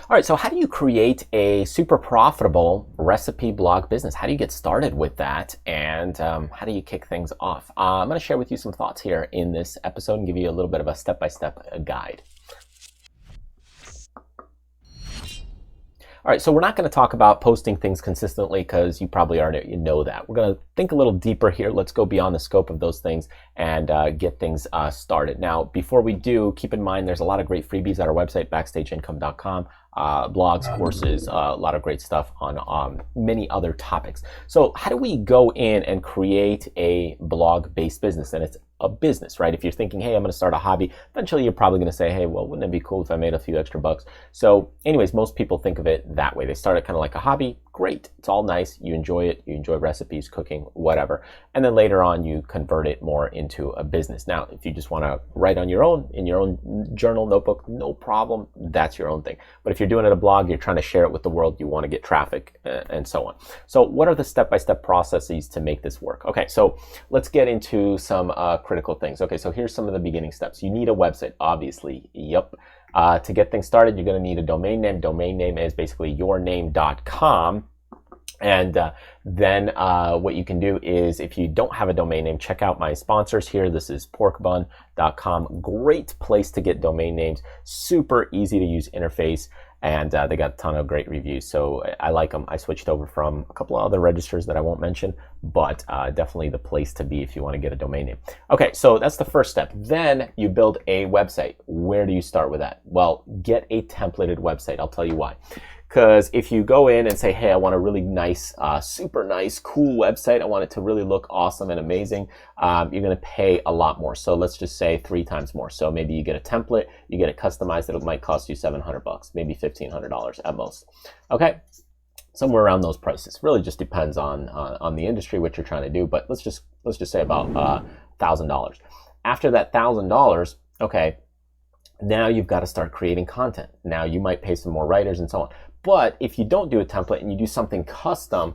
All right, so how do you create a super profitable recipe blog business? How do you get started with that? And how do you kick things off? I'm going to share with you some thoughts here in this episode and give you a little bit of a step-by-step guide. All right, so we're not going to talk about posting things consistently because you probably already know that. We're going to think a little deeper here. Let's go beyond the scope of those things and get things started. Now, before we do, keep in mind there's a lot of great freebies at our website, backstageincome.com. Blogs, courses, a lot of great stuff on many other topics. So how do we go in and create a blog-based business? And it's a business, right? If you're thinking, hey, I'm going to start a hobby, eventually you're probably going to say, hey, well, wouldn't it be cool if I made a few extra bucks? So anyways, most people think of it that way. They start it kind of like a hobby. Great. It's all nice. You enjoy it. You enjoy recipes, cooking, whatever. And then later on, you convert it more into a business. Now, if you just want to write on your own, in your own journal, notebook, no problem. That's your own thing. But if you're doing it a blog, you're trying to share it with the world, you want to get traffic and so on. So what are the step-by-step processes to make this work? Okay, so let's get into some critical things. Okay, so here's some of the beginning steps. You need a website, obviously. Yep. To get things started, you're going to need a domain name. Domain name is basically yourname.com. And then what you can do is, if you don't have a domain name, check out my sponsors here. This is porkbun.com. Great place to get domain names. Super easy to use interface. And they got a ton of great reviews. So I like them. I switched over from a couple of other registers that I won't mention, but definitely the place to be if you want to get a domain name. Okay, so that's the first step. Then you build a website. Where do you start with that? Well, get a templated website. I'll tell you why. Because if you go in and say, hey, I want a really nice, super nice, cool website, I want it to really look awesome and amazing, you're going to pay a lot more. So let's just say 3 times more. So maybe you get a template, you get it customized, it might cost you $700, maybe $1,500 at most. Okay, somewhere around those prices. Really just depends on the industry, what you're trying to do. But let's just say about $1,000. After that $1,000, okay, now you've got to start creating content. Now you might pay some more writers and so on. But if you don't do a template and you do something custom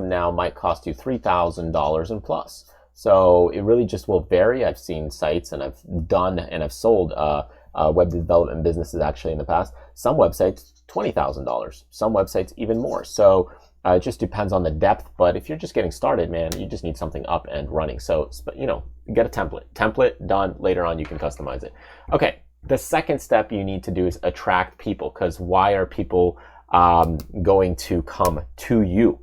now might cost you $3,000 and plus. So it really just will vary. I've seen sites and I've done and I've sold web development businesses actually in the past. Some websites, $20,000. Some websites even more. So it just depends on the depth. But if you're just getting started, man, you just need something up and running. So, you know, get a template. Template, done. Later on, you can customize it. Okay. The second step you need to do is attract people, because why are people going to come to you?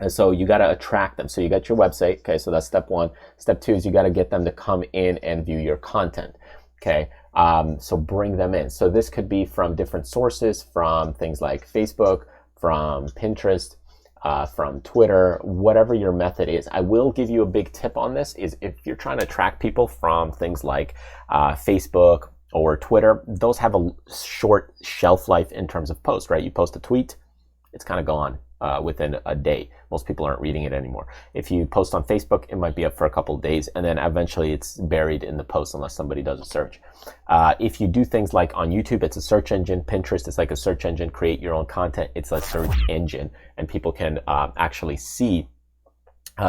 And so you got to attract them. So you got your website. Okay, so that's step 1. Step 2 is you got to get them to come in and view your content. Okay, so bring them in. So this could be from different sources, from things like Facebook, from Pinterest, from Twitter, whatever your method is. I will give you a big tip on this is if you're trying to attract people from things like Facebook or Twitter, those have a short shelf life in terms of post, right? You post a tweet, it's kind of gone within a day. Most people aren't reading it anymore. If you post on Facebook, it might be up for a couple of days, and then eventually it's buried in the post unless somebody does a search. If you do things like on YouTube, it's a search engine. Pinterest is like a search engine. Create your own content. It's a search engine, and people can actually see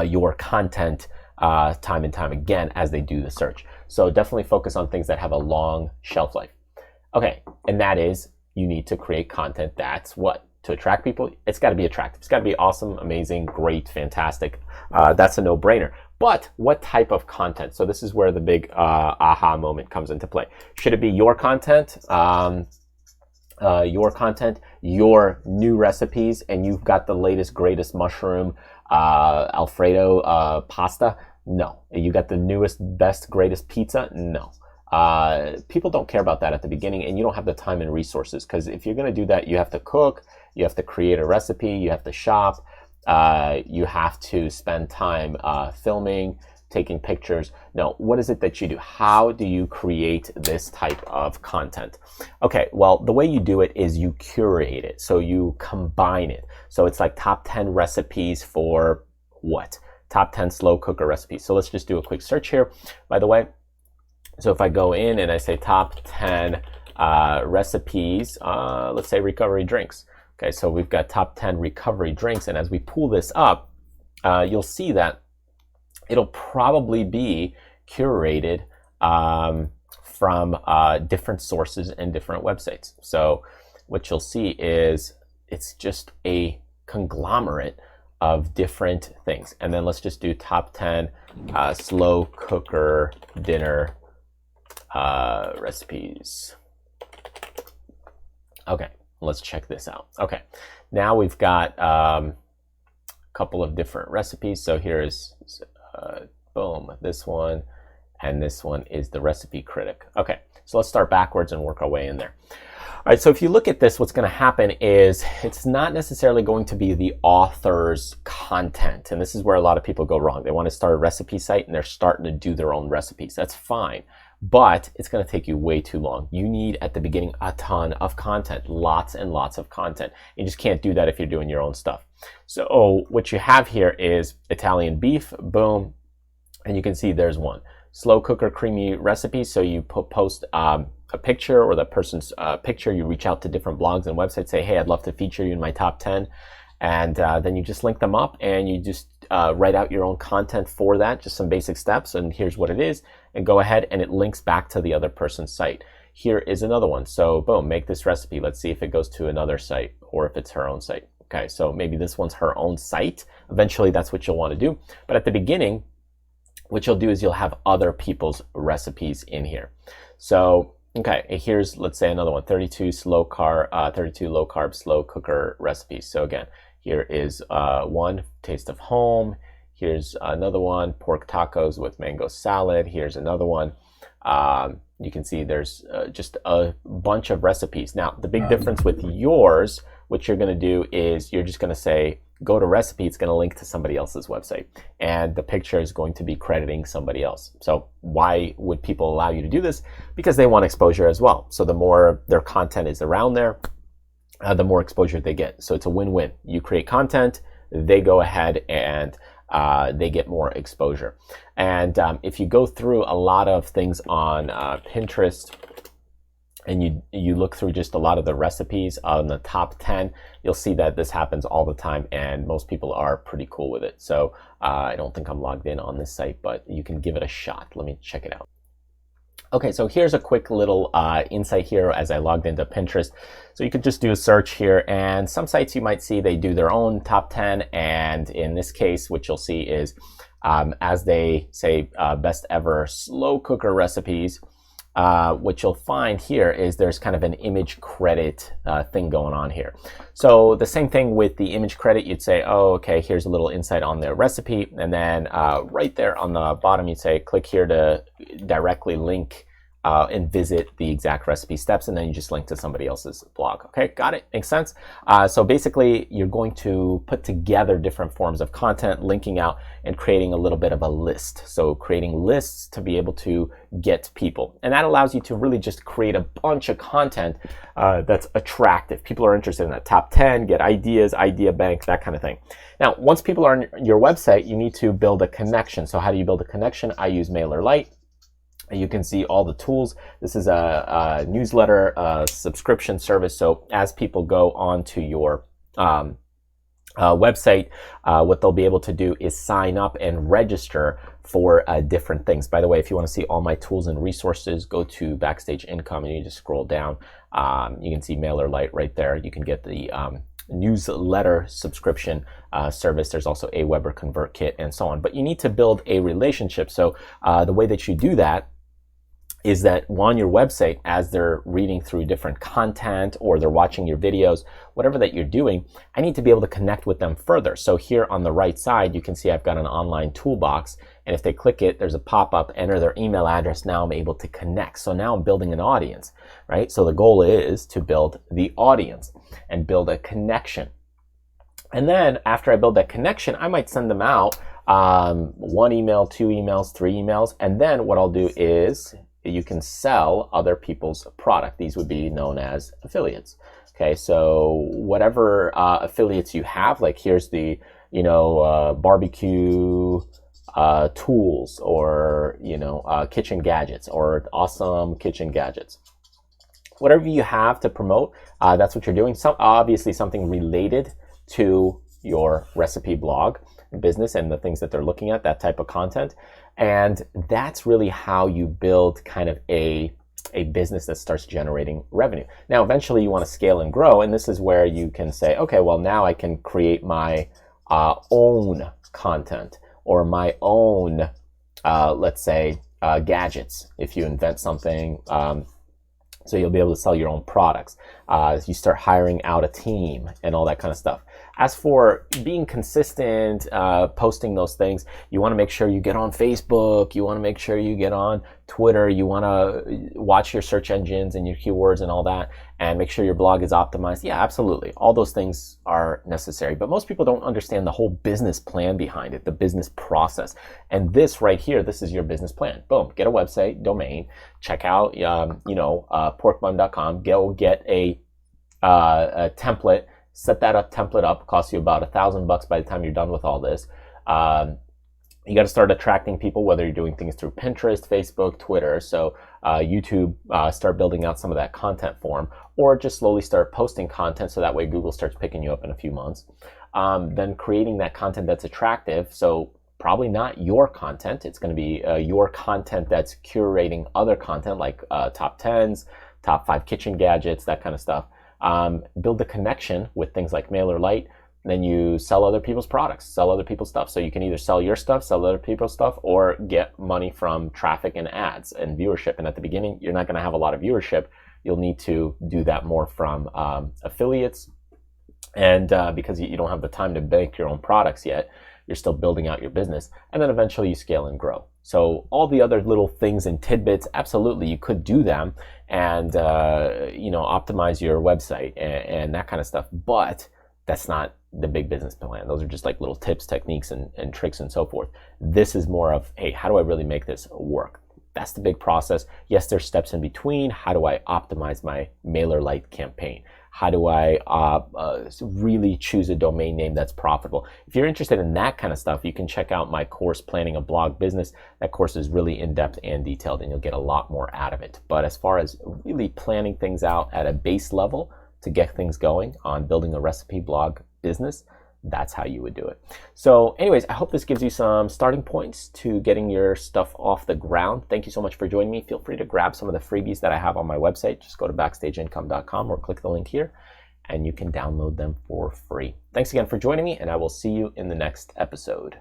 your content time and time again as they do the search. So definitely focus on things that have a long shelf life. Okay, and that is you need to create content that's what? To attract people, it's got to be attractive. It's got to be awesome, amazing, great, fantastic. That's a no-brainer. But what type of content? So this is where the big aha moment comes into play. Should it be your content? Your new recipes, and you've got the latest, greatest mushroom Alfredo pasta? No. You got the newest, best, greatest pizza? No. People don't care about that at the beginning, and you don't have the time and resources, because if you're going to do that, you have to cook, you have to create a recipe, you have to shop, you have to spend time filming, taking pictures. No, what is it that you do? How do you create this type of content? Okay, well, the way you do it is you curate it. So you combine it. So it's like top 10 recipes for what? Top 10 slow cooker recipes. So let's just do a quick search here, by the way. So if I go in and I say top 10 recipes, let's say recovery drinks. Okay, so we've got top 10 recovery drinks. And as we pull this up, you'll see that it'll probably be curated from different sources and different websites. So what you'll see is it's just a conglomerate of different things. And then let's just do top 10 slow cooker dinner recipes. Okay, let's check this out. Okay, now we've got a couple of different recipes. So here's, boom, this one, and this one is the recipe critic. Okay, so let's start backwards and work our way in there. All right, so if you look at this, what's going to happen is it's not necessarily going to be the author's content. And this is where a lot of people go wrong. They want to start a recipe site and they're starting to do their own recipes. That's fine, but it's going to take you way too long. You need at the beginning a ton of content, lots and lots of content. You just can't do that if you're doing your own stuff. So what you have here is Italian beef, boom, and you can see there's one. Slow cooker creamy recipe. So you post a picture or the person's picture. You reach out to different blogs and websites, say, hey, I'd love to feature you in my top 10. And then you just link them up and you just write out your own content for that, just some basic steps. And here's what it is. And go ahead and it links back to the other person's site. Here is another one. So boom, make this recipe. Let's see if it goes to another site or if it's her own site. Okay, so maybe this one's her own site. Eventually, that's what you'll want to do. But at the beginning, what you'll do is you'll have other people's recipes in here. So, okay, here's, let's say another one, 32 low carb, slow cooker recipes. So again, here is one, taste of home. Here's another one, pork tacos with mango salad. Here's another one. You can see there's just a bunch of recipes. Now, the big difference with yours, what you're going to do is you're just going to say, go to recipe, it's going to link to somebody else's website. And the picture is going to be crediting somebody else. So why would people allow you to do this? Because they want exposure as well. So the more their content is around there, the more exposure they get. So it's a win-win. You create content, they go ahead and they get more exposure. And if you go through a lot of things on Pinterest, and you look through just a lot of the recipes on the top 10, you'll see that this happens all the time and most people are pretty cool with it. So I don't think I'm logged in on this site, but you can give it a shot. Let me check it out. Okay, so here's a quick little insight here as I logged into Pinterest. So you could just do a search here, and some sites you might see they do their own top 10, and in this case, what you'll see is as they say best ever slow cooker recipes, what you'll find here is there's kind of an image credit thing going on here. So the same thing with the image credit, you'd say, oh, okay, here's a little insight on their recipe. And then right there on the bottom, you'd say, click here to directly link and visit the exact recipe steps, and then you just link to somebody else's blog. Okay, got it? Makes sense? So basically, you're going to put together different forms of content, linking out and creating a little bit of a list. So creating lists to be able to get people. And that allows you to really just create a bunch of content that's attractive. People are interested in that top 10, get ideas, idea bank, that kind of thing. Now, once people are on your website, you need to build a connection. So how do you build a connection? I use MailerLite. You can see all the tools. This is a newsletter subscription service. So as people go onto your website, what they'll be able to do is sign up and register for different things. By the way, if you want to see all my tools and resources, go to Backstage Income and you just scroll down. You can see MailerLite right there. You can get the newsletter subscription service. There's also Aweber ConvertKit and so on. But you need to build a relationship. So the way that you do that is that on your website, as they're reading through different content or they're watching your videos, whatever that you're doing, I need to be able to connect with them further. So here on the right side, you can see I've got an online toolbox, and if they click it, there's a pop-up, enter their email address. Now I'm able to connect. So now I'm building an audience, right? So the goal is to build the audience and build a connection. And then after I build that connection, I might send them out one email, 2 emails, 3 emails. And then what I'll do is you can sell other people's product. These would be known as affiliates. Okay, so whatever affiliates you have, like here's the, barbecue tools, or, kitchen gadgets, or awesome kitchen gadgets. Whatever you have to promote, that's what you're doing. Obviously something related to your recipe blog business and the things that they're looking at, that type of content. And that's really how you build kind of a a business that starts generating revenue. Now, eventually you want to scale and grow, and this is where you can say, okay, well, now I can create my own content or my own, let's say, gadgets. If you invent something, so you'll be able to sell your own products. You start hiring out a team and all that kind of stuff. As for being consistent, posting those things, you want to make sure you get on Facebook, you want to make sure you get on Twitter, you want to watch your search engines and your keywords and all that, and make sure your blog is optimized. Yeah, absolutely. All those things are necessary, but most people don't understand the whole business plan behind it, the business process. And this right here, this is your business plan. Boom, get a website, domain, check out, porkbun.com, go get a template. Set that template up. Costs you about $1,000 by the time you're done with all this. You got to start attracting people, whether you're doing things through Pinterest, Facebook, Twitter. So YouTube, start building out some of that content for them, or just slowly start posting content so that way Google starts picking you up in a few months. Then creating that content that's attractive. So probably not your content. It's going to be your content that's curating other content like top 10s, top 5 kitchen gadgets, that kind of stuff. Build a connection with things like MailerLite, then you sell other people's products, sell other people's stuff. So you can either sell your stuff, sell other people's stuff, or get money from traffic and ads and viewership. And at the beginning, you're not going to have a lot of viewership. You'll need to do that more from affiliates. And because you don't have the time to make your own products yet, you're still building out your business. And then eventually you scale and grow. So all the other little things and tidbits, absolutely, you could do them and, optimize your website and that kind of stuff. But that's not the big business plan. Those are just like little tips, techniques, and tricks and so forth. This is more of, hey, how do I really make this work? That's the big process. Yes, there's steps in between. How do I optimize my MailerLite campaign? How do I really choose a domain name that's profitable? If you're interested in that kind of stuff, you can check out my course, Planning a Blog Business. That course is really in-depth and detailed, and you'll get a lot more out of it. But as far as really planning things out at a base level to get things going on building a recipe blog business, that's how you would do it. So anyways, I hope this gives you some starting points to getting your stuff off the ground. Thank you so much for joining me. Feel free to grab some of the freebies that I have on my website. Just go to backstageincome.com or click the link here and you can download them for free. Thanks again for joining me, and I will see you in the next episode.